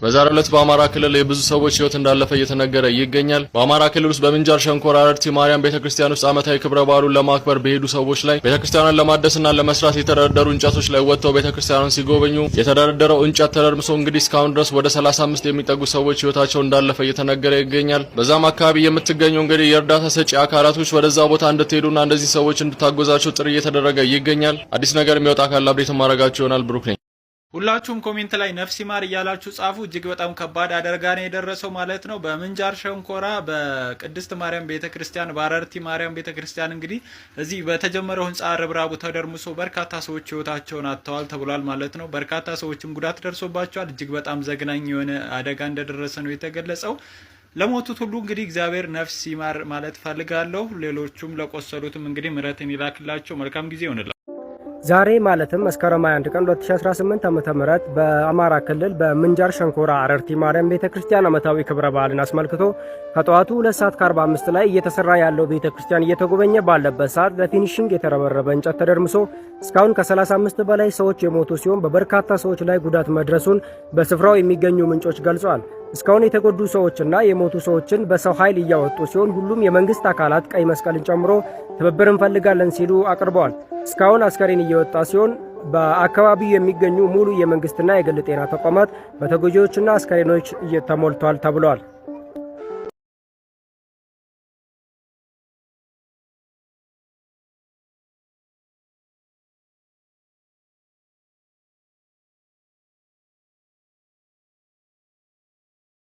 በዛሬው ዕለት በአማራ ክልል የብዙ ሰዎች ህይወት እንዳለፈ እየተነገረ ይገኛል። በአማራ ክልል ውስጥ በምንጃር ሸንኮራ አረርቲ ማርያም ቤተክርስቲያን ውስጥ ዓመታዊ ክብረ በዓሉን ለማክበር በሄዱ ሰዎች ላይ ቤተክርስቲያኑን ለማደስና ለመስራት የተደረደሩ እንጨቶች ላይ ወጥተው ቤተክርስቲያኑን ሲጎበኙ የተደረደረው እንጨት ተደርምሶ እንግዲህ እስካሁን ድረስ ወደ 35 የሚጠጉ ሰዎች ህይወታቸው እንዳለፈ እየተነገረ ይገኛል። በዛም አካባቢ የምትገኙ እንግዲህ የእርዳታ ሰጪ አካላቶች ወደዛ ቦታ እንድትሄዱና እንደዚህ ሰዎች እንድታጎዛቸው ጥሪ እየተደረገ ይገኛል። አዲስ ነገር የሚወጣ ካለ አብዴት ማድረጋችሁ ይሆናል። ብሩክ ነኝ። ሁላችሁም ኮሜንት ላይ ነፍስ ይማር እያላችሁ ጻፉ። እጅግ በጣም ከባድ አደጋ ነው የደረሰው ማለት ነው። በምንጃር ሸንኮራ በቅድስት ማርያም ቤተክርስቲያን በአረርቲ ማርያም ቤተክርስቲያን እንግዲህ እዚህ በተጀመረው ህንጻ ርብራቡ ተደርምሶ በርካታ ሰዎች ህይወታቸውን አጥተዋል ተብሏል ማለት ነው። በርካታ ሰዎችም ጉዳት ደርሶባቸዋል። እጅግ በጣም ዘግናኝ የሆነ አደጋ እንደደረሰ ነው የተገለጸው። ለሞቱት ሁሉ እንግዲህ እግዚአብሔር ነፍስ ይማር ማለት ፈልጋለሁ። ሌሎቹም ለቆሰሉትም እንግዲህ ምሕረትን ይላክላቸው። መልካም ጊዜ ይሁንላችሁ። ዛሬ ማለትም መስከረም 21 ቀን 2018 ዓ.ም በአማራ ክልል በምንጃር ሸንኮራ አረርቲ ማርያም ቤተክርስቲያን ዓመታዊ ክብረ በዓልን አስመልክቶ ከጠዋቱ 2:45 ላይ እየተሰራ ያለው ቤተክርስቲያን እየተጎበኘ ባለበት ሰዓት ለፊኒሺንግ የተረበረበ እንጨት ተደርምሶ እስካሁን ከ35 በላይ ሰዎች የሞቱ ሲሆን በበርካታ ሰዎች ላይ ጉዳት መድረሱን በስፍራው የሚገኙ ምንጮች ገልጸዋል። እስካሁን የተጎዱ ሰዎችና የሞቱ ሰዎችን በሰው ኃይል እያወጡ ሲሆን ሁሉም የመንግስት አካላት ቀይ መስቀልን ጨምሮ ትብብር እንፈልጋለን ሲሉ አቅርበዋል። እስካሁን አስከሬን እየወጣ ሲሆን በአካባቢው የሚገኙ ሙሉ የመንግስትና የግል ጤና ተቋማት በተጎጂዎችና አስከሬኖች ተሞልተዋል ተብሏል።